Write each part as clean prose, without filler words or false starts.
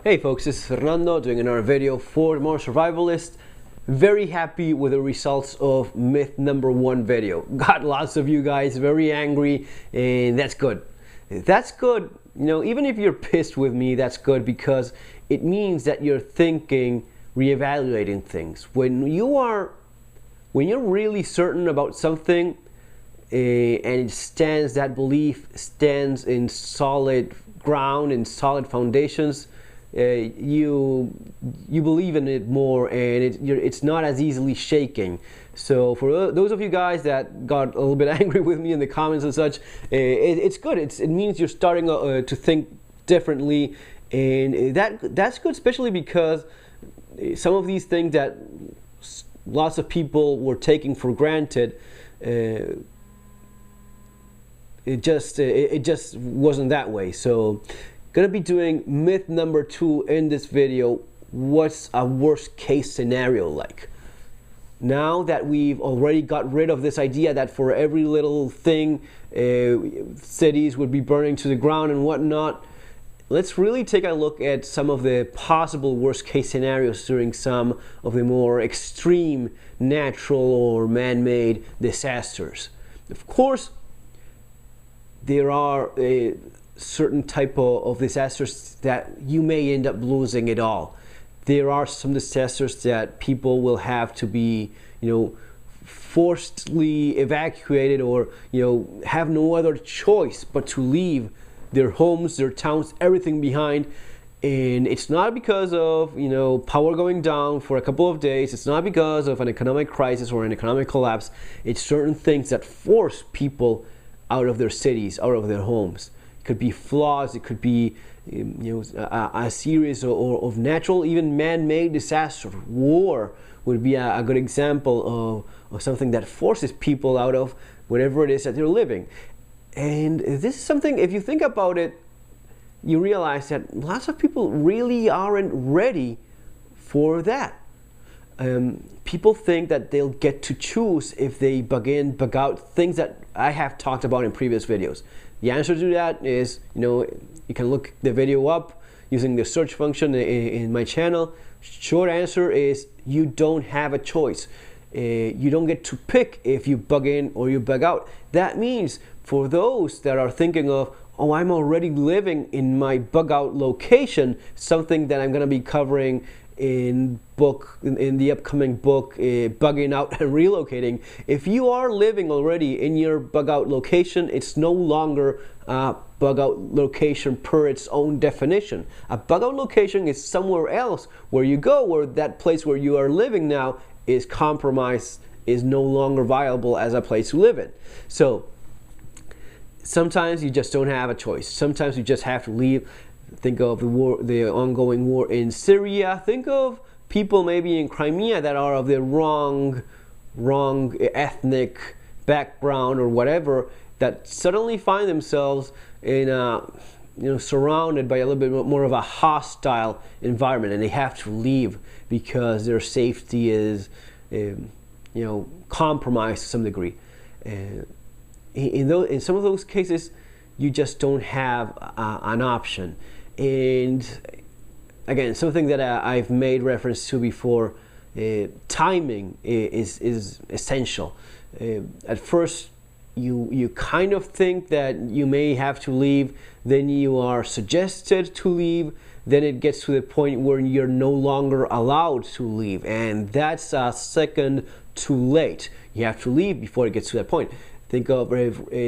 Hey folks, this is Fernando doing another video for More Survivalist. Very happy with the results of myth number 1 video. Got lots of you guys very angry, and that's good. That's good, even if you're pissed with me, that's good because it means that you're thinking, reevaluating things. When you're really certain about something, and that belief stands in solid ground and solid foundations, you believe in it more, and it's not as easily shaking. So for those of you guys that got a little bit angry with me in the comments and such, it's good. It means you're starting to think differently, and that's good, especially because some of these things that lots of people were taking for granted, it just wasn't that way. So gonna be doing myth number 2 in this video. What's a worst case scenario like? Now that we've already got rid of this idea that for every little thing cities would be burning to the ground and whatnot, let's really take a look at some of the possible worst case scenarios during some of the more extreme natural or man-made disasters. Of course, there are certain type of disasters that you may end up losing it all. There are some disasters that people will have to be, forcibly evacuated, or have no other choice but to leave their homes, their towns, everything behind. And it's not because of power going down for a couple of days. It's not because of an economic crisis or an economic collapse. It's certain things that force people out of their cities, out of their homes. It could be floods, it could be a series of natural, even man-made disasters. War would be a good example of something that forces people out of whatever it is that they're living. And this is something, if you think about it, you realize that lots of people really aren't ready for that. People think that they'll get to choose if they bug in, bug out, things that I have talked about in previous videos. The answer to that is, you can look the video up using the search function in my channel. Short answer is you don't have a choice. You don't get to pick if you bug in or you bug out. That means for those that are thinking of, oh, I'm already living in my bug out location, something that I'm going to be covering in the upcoming book, Bugging Out and Relocating. If you are living already in your bug out location, it's no longer a bug out location per its own definition. A bug out location is somewhere else where you go, where that place where you are living now is compromised, is no longer viable as a place to live in. So sometimes you just don't have a choice. Sometimes you just have to leave. Think of the war, the ongoing war in Syria. Think of people maybe in Crimea that are of the wrong ethnic background or whatever, that suddenly find themselves in surrounded by a little bit more of a hostile environment, and they have to leave because their safety is compromised to some degree. In some of those cases, you just don't have an option. And again, something that I've made reference to before, timing is essential. At first, you kind of think that you may have to leave, then you are suggested to leave, then it gets to the point where you're no longer allowed to leave, and that's a second too late. You have to leave before it gets to that point. Think of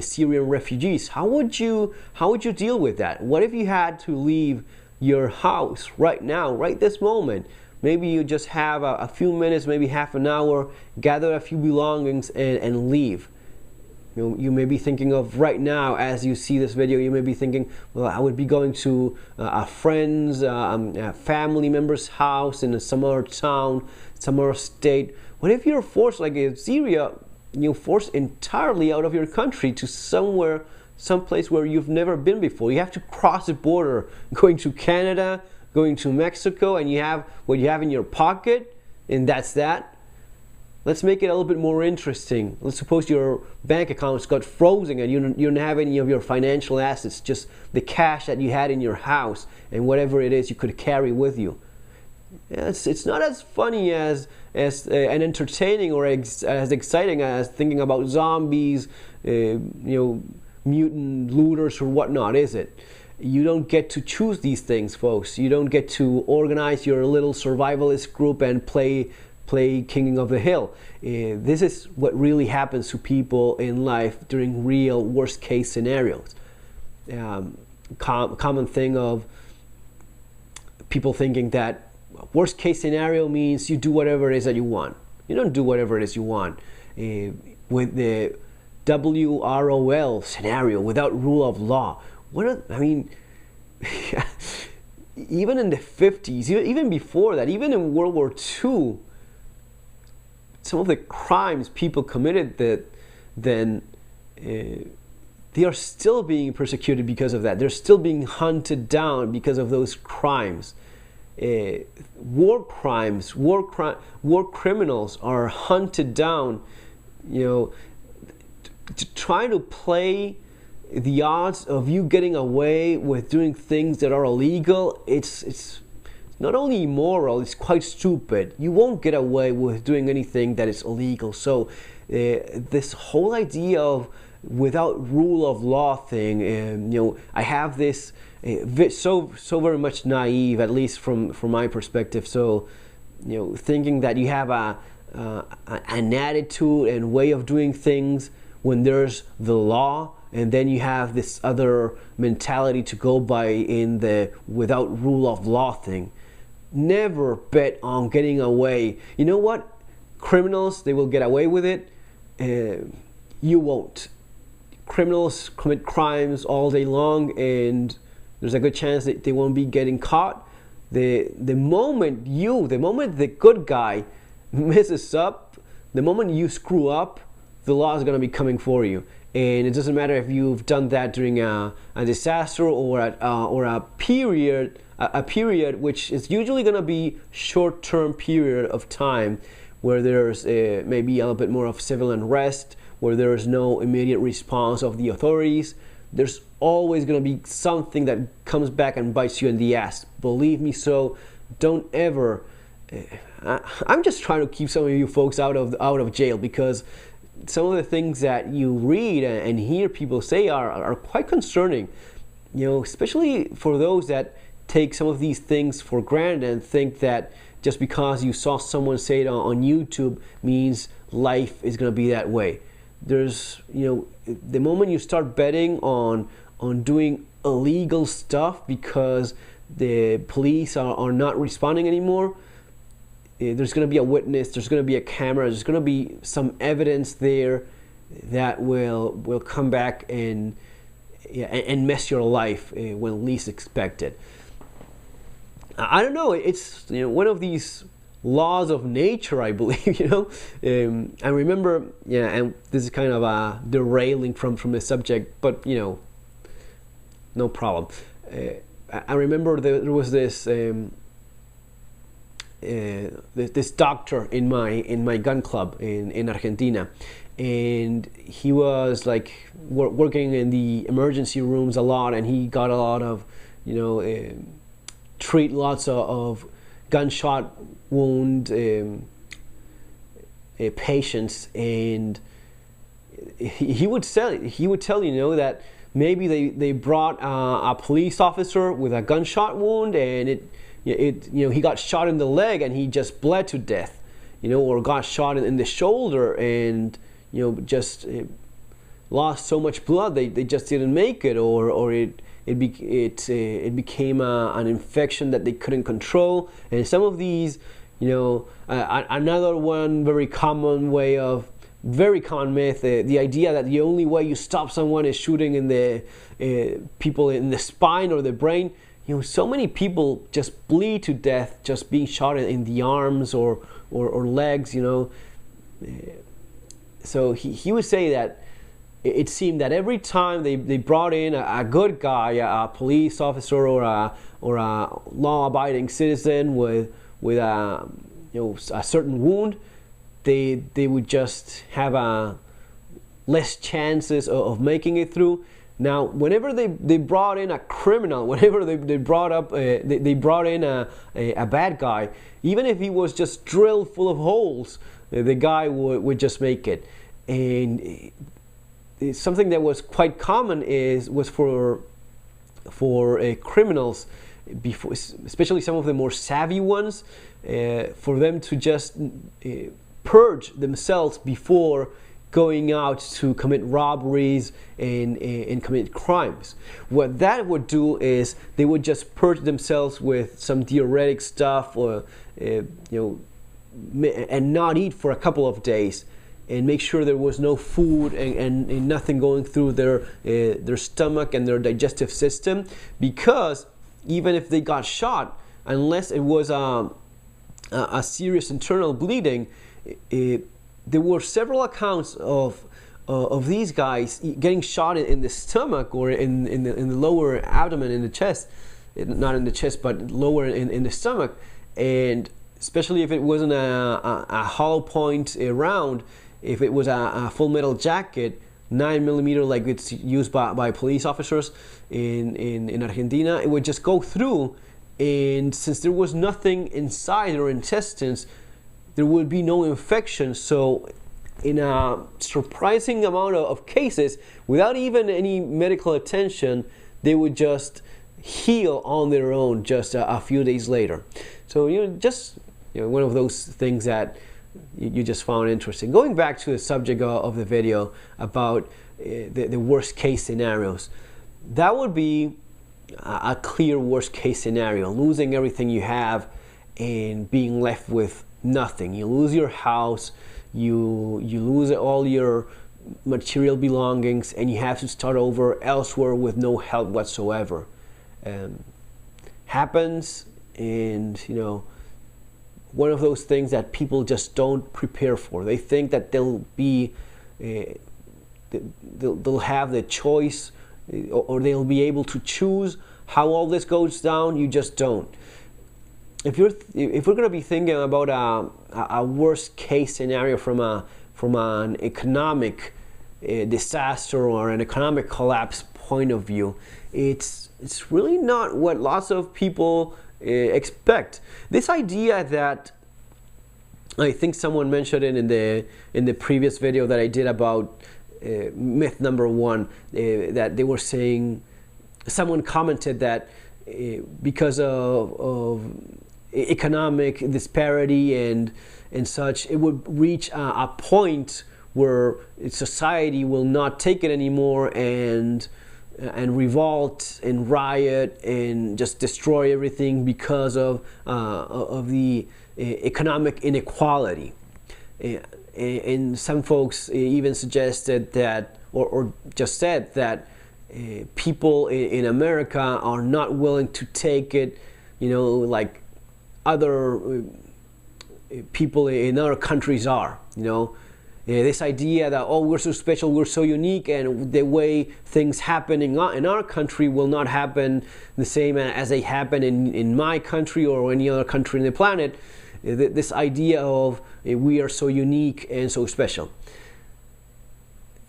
Syrian refugees. How would you deal with that? What if you had to leave your house right now, right this moment? Maybe you just have a few minutes, maybe half an hour, gather a few belongings and leave. You may be thinking of right now, as you see this video, you may be thinking, well, I would be going to a friend's, a family member's house in some other town, some other state. What if you're forced, like in Syria, forced entirely out of your country to someplace where you've never been before? You have to cross the border, going to Canada, going to Mexico, and you have what you have in your pocket, and that's that. let's make it a little bit more interesting. Let's suppose your bank account's got frozen and you don't have any of your financial assets, just the cash that you had in your house and whatever it is you could carry with you. It's not as funny as and entertaining or as exciting as thinking about zombies, mutant looters or whatnot, is it? You don't get to choose these things, folks. You don't get to organize your little survivalist group and play King of the Hill. This is what really happens to people in life during real worst case scenarios. Common thing of people thinking that worst case scenario means you do whatever it is that you want. You don't do whatever it is you want. With the WROL scenario, without rule of law, even in the 50s, even before that, even in World War II, some of the crimes people committed then they are still being persecuted because of that. They're still being hunted down because of those crimes. War criminals are hunted down, trying to play the odds of you getting away with doing things that are illegal. It's not only immoral, it's quite stupid. You won't get away with doing anything that is illegal. So this whole idea of without rule of law thing, I have this so very much naive, at least from my perspective. So thinking that you have an attitude and way of doing things when there's the law, and then you have this other mentality to go by in the without rule of law thing. Never bet on getting away. You know what? Criminals, they will get away with it. You won't. Criminals commit crimes all day long, and there's a good chance that they won't be getting caught. The moment the good guy messes up, the moment you screw up, the law is going to be coming for you. And it doesn't matter if you've done that during a disaster or a period which is usually going to be short-term period of time where there's maybe a little bit more of civil unrest, where there is no immediate response of the authorities. There's always going to be something that comes back and bites you in the ass. Believe me. So don't ever. I'm just trying to keep some of you folks out of jail, because some of the things that you read and hear people say are quite concerning. Especially for those that take some of these things for granted and think that just because you saw someone say it on YouTube means life is going to be that way. There's, the moment you start betting on doing illegal stuff because the police are not responding anymore, there's going to be a witness, there's going to be a camera, there's going to be some evidence there that will come back and mess your life when least expected. I don't know. It's one of these laws of nature, I believe. I remember, and this is kind of derailing from the subject, but no problem. I remember there was this this doctor in my gun club in Argentina, and he was like working in the emergency rooms a lot, and he got a lot of treat lots of gunshot wound patients, and he would tell that maybe they brought a police officer with a gunshot wound, and he got shot in the leg and he just bled to death, or got shot in the shoulder and just lost so much blood they just didn't make it, or it became an infection that they couldn't control. And some of these, another one very common myth, the idea that the only way you stop someone is shooting in the people in the spine or the brain. So many people just bleed to death just being shot in the arms or legs. So he would say that it seemed that every time they brought in a good guy, a police officer or a law-abiding citizen with a certain wound, they would just have less chances of making it through. Now, whenever they brought in a criminal, whenever they brought up they brought in a bad guy, even if he was just drilled full of holes, the guy would just make it. And something that was quite common was for criminals, before, especially some of the more savvy ones, for them to just purge themselves before going out to commit robberies and commit crimes. What that would do is they would just purge themselves with some diuretic stuff, or and not eat for a couple of days, and make sure there was no food and nothing going through their stomach and their digestive system, because even if they got shot, unless it was a serious internal bleeding, there were several accounts of these guys getting shot in the stomach or in the lower abdomen, in the chest, not in the chest, but lower in the stomach. And especially if it wasn't a hollow point round, if it was a full metal jacket, 9mm, like it's used by police officers in Argentina, it would just go through. And since there was nothing inside their intestines, there would be no infection. So in a surprising amount of cases, without even any medical attention, they would just heal on their own just a few days later. So one of those things that you just found interesting. Going back to the subject of the video about the worst case scenarios, that would be a clear worst case scenario: losing everything you have and being left with nothing. You lose your house, you lose all your material belongings, and you have to start over elsewhere with no help whatsoever. Happens, and one of those things that people just don't prepare for. They think that they'll have the choice, or they'll be able to choose how all this goes down. You just don't. If we're going to be thinking about a worst case scenario from an economic disaster or an economic collapse point of view, it's really not what lots of people expect. This idea that, I think someone mentioned it in the previous video that I did about myth number 1, that they were saying, someone commented that because of economic disparity and such, it would reach a point where society will not take it anymore and revolt and riot and just destroy everything because of the economic inequality. And some folks even suggested that, or just said that people in America are not willing to take it, like other people in other countries are. This idea that, oh, we're so special, we're so unique, and the way things happen in our country will not happen the same as they happen in my country or any other country on the planet. This idea of we are so unique and so special.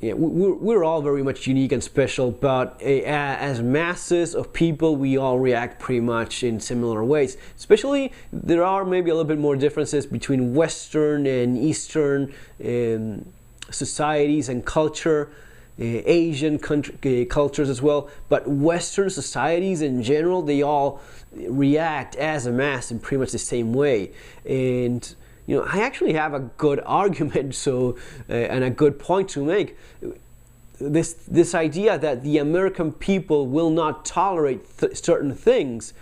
Yeah, we're all very much unique and special, but as masses of people, we all react pretty much in similar ways. Especially, there are maybe a little bit more differences between Western and Eastern societies and culture, Asian cultures as well. But Western societies in general, they all react as a mass in pretty much the same way. And I actually have a good argument, and a good point to make. This idea that the American people will not tolerate certain things.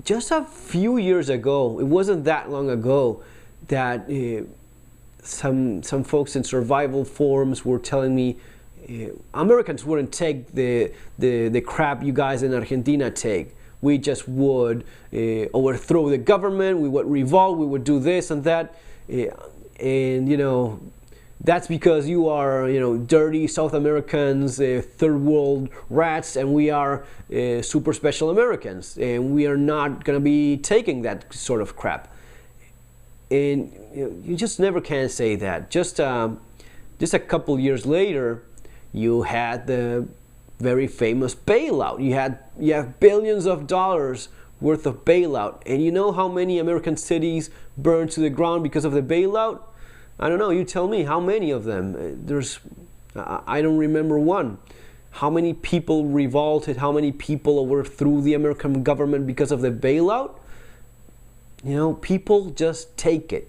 Just a few years ago, it wasn't that long ago, that some folks in survival forums were telling me Americans wouldn't take the crap you guys in Argentina take. We just would overthrow the government, we would revolt, we would do this and that. And, that's because you are, dirty South Americans, third world rats, and we are super special Americans. And we are not going to be taking that sort of crap. And you just never can say that. Just a couple years later, you had the very famous bailout. You have billions of dollars worth of bailout, and you know how many American cities burned to the ground because of the bailout? I don't know. You tell me how many of them. I don't remember one. How many people revolted? How many people overthrew the American government because of the bailout? You know, people just take it.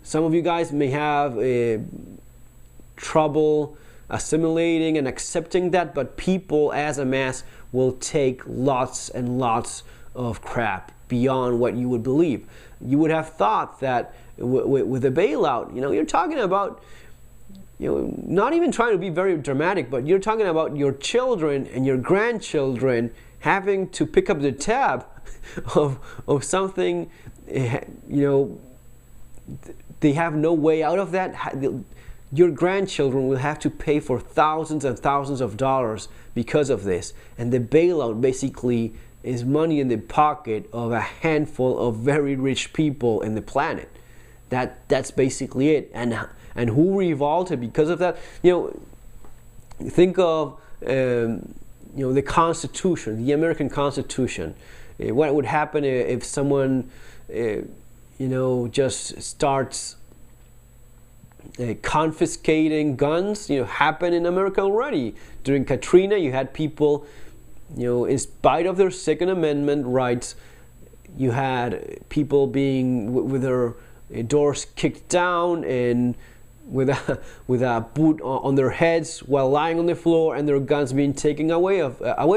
Some of you guys may have trouble assimilating and accepting that, but people as a mass will take lots and lots of crap beyond what you would believe. You would have thought that with the bailout, you're talking about, not even trying to be very dramatic, but you're talking about your children and your grandchildren having to pick up the tab of something, they have no way out of that. Your grandchildren will have to pay for thousands and thousands of dollars because of this. And the bailout basically is money in the pocket of a handful of very rich people in the planet. That's basically it. And who revolted because of that? Think of the Constitution, the American Constitution. What would happen if someone just starts confiscating guns? Happen in America already. During Katrina, you had people, in spite of their Second Amendment rights, you had people being with their doors kicked down and with a boot on their heads while lying on the floor, and their guns being taken away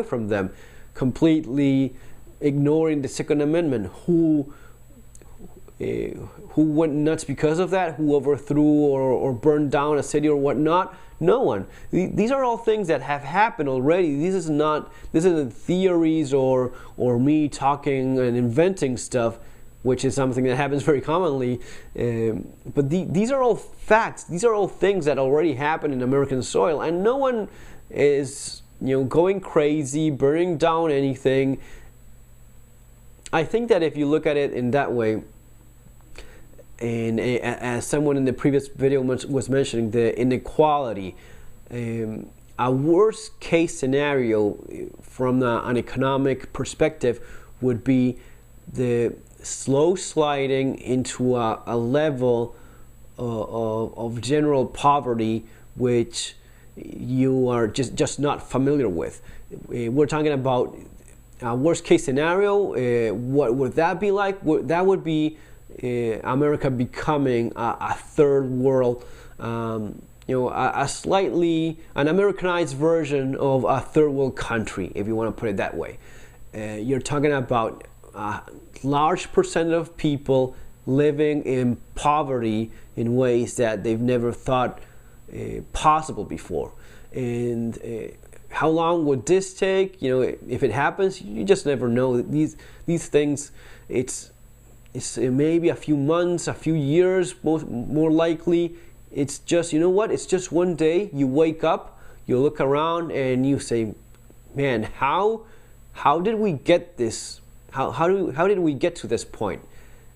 from them, completely ignoring the Second Amendment. Who went nuts because of that? Who overthrew or burned down a city or whatnot? No one. These are all things that have happened already. This isn't theories or me talking and inventing stuff, which is something that happens very commonly. But these are all facts. These are all things that already happen in American soil, and no one is going crazy, burning down anything. I think that if you look at it in that way, and as someone in the previous video was mentioning, the inequality, a worst case scenario from an economic perspective would be the slow sliding into a level of general poverty which you are just not familiar with. We're talking about a worst case scenario. What would that be like? That would be America becoming a third world, a slightly an Americanized version of a third world country, if you want to put it that way. You're talking about a large percent of people living in poverty in ways that they've never thought possible before. And how long would this take? If it happens, you just never know. These things, it's maybe a few months, a few years, more likely. It's just, it's just one day you wake up, you look around, and you say, man, how did we get this? How did we get to this point?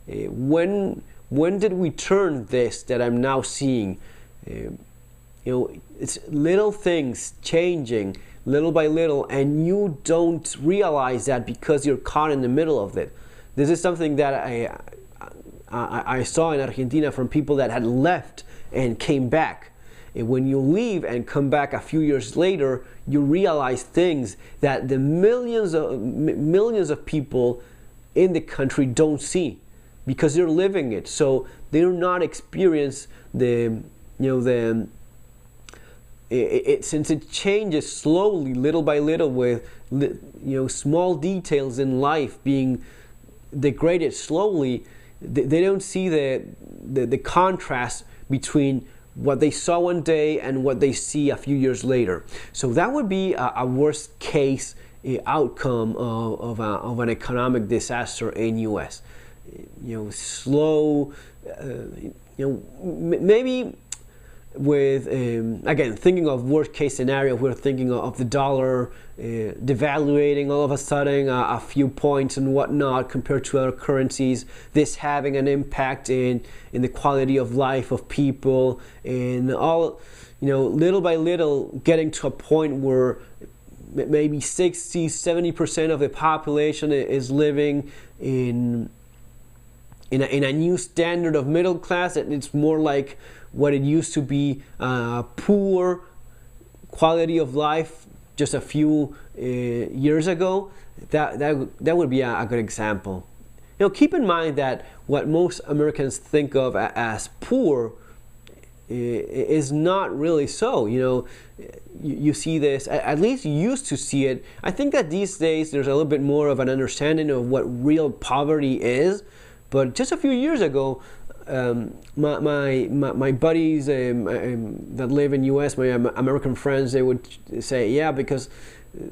When did we turn this that I'm now seeing? It's little things changing little by little, and you don't realize that because you're caught in the middle of it. This is something that I saw in Argentina from people that had left and came back. And when you leave and come back a few years later, you realize things that the millions of people in the country don't see because they're living it. So they're not experience since it changes slowly, little by little, with small details in life being degraded slowly. They don't see the contrast between what they saw one day and what they see a few years later. So that would be a worst case outcome of an economic disaster in U.S. Slow. Maybe with again, thinking of worst case scenario, we're thinking of the dollar devaluating all of a sudden a few points and whatnot compared to other currencies, this having an impact in the quality of life of people, and all, little by little getting to a point where maybe 60-70% of the population is living in a new standard of middle class. It's more like what it used to be, poor quality of life just a few years ago. That would be a good example. Keep in mind that what most Americans think of as poor is not really so. You see this, at least you used to see it. I think that these days there's a little bit more of an understanding of what real poverty is. But just a few years ago, my buddies that live in U.S., my American friends, they would say, yeah, because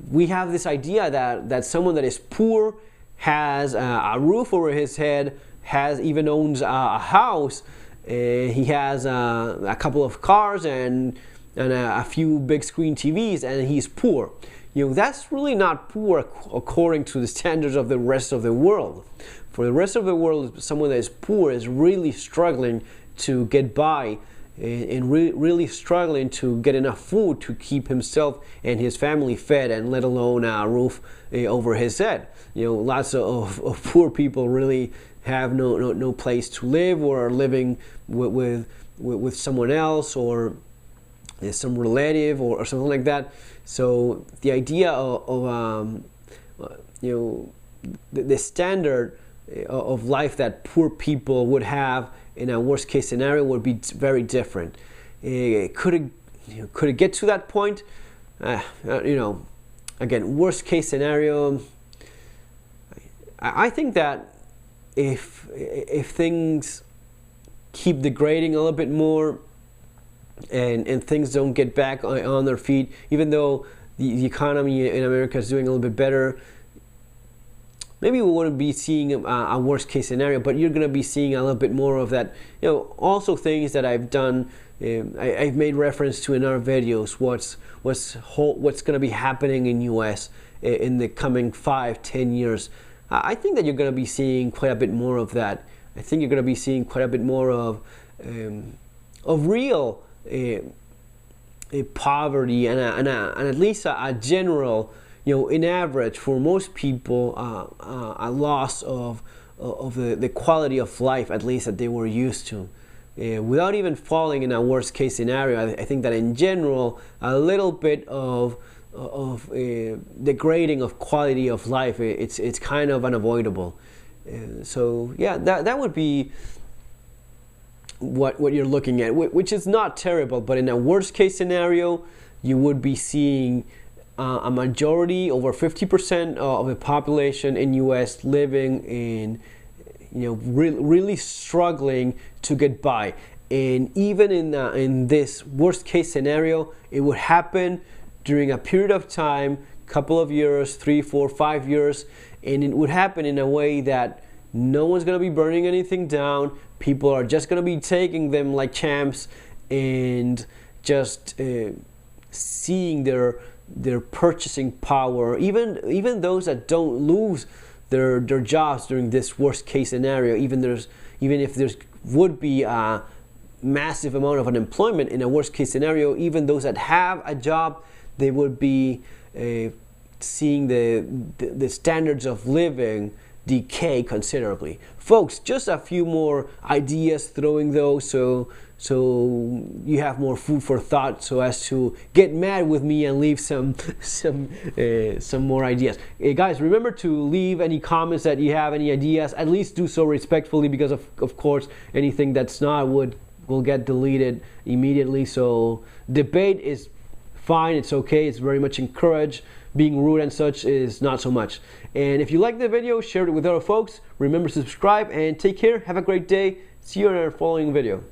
we have this idea that someone that is poor has a roof over his head, even owns a house, he has a couple of cars and a few big screen TVs, and he's poor. That's really not poor according to the standards of the rest of the world. For the rest of the world, someone that is poor is really struggling to get by and really struggling to get enough food to keep himself and his family fed, and let alone a roof over his head. Lots of poor people really have no place to live, or are living with someone else, or some relative, or something like that. So the idea of the standard of life that poor people would have in a worst case scenario would be very different. Could it get to that point? Again, worst case scenario. I think that if things keep degrading a little bit more, and things don't get back on their feet, even though the economy in America is doing a little bit better, maybe we wouldn't be seeing a worst case scenario, but you're going to be seeing a little bit more of that. Also things that I've done, I've made reference to in our videos, what's going to be happening in US in the coming 5-10 years. I think that you're going to be seeing quite a bit more of that. I think you're going to be seeing quite a bit more of real poverty and at least a general, in average for most people, a loss of the quality of life, at least that they were used to. Without even falling in a worst case scenario, I think that in general, a little bit of degrading of quality of life, it's kind of unavoidable. So yeah, that would be what you're looking at, which is not terrible, but in a worst case scenario, you would be seeing a majority, over 50% of the population in US living in, really struggling to get by. And even in this worst case scenario, it would happen during a period of time, couple of years, 3, 4, 5 years, and it would happen in a way that no one's going to be burning anything down. People are just going to be taking them like champs, and just seeing their purchasing power, even those that don't lose their jobs during this worst case scenario, even if there would be a massive amount of unemployment in a worst case scenario, even those that have a job, they would be seeing the standards of living decay considerably. Folks, just a few more ideas throwing those so you have more food for thought, so as to get mad with me and leave some more ideas. Guys, remember to leave any comments that you have, any ideas. At least do so respectfully, because of course anything that's not will get deleted immediately. So debate is fine, it's okay, it's very much encouraged. Being rude and such is not so much. And if you like the video, share it with other folks. Remember to subscribe, and take care. Have a great day. See you in our following video.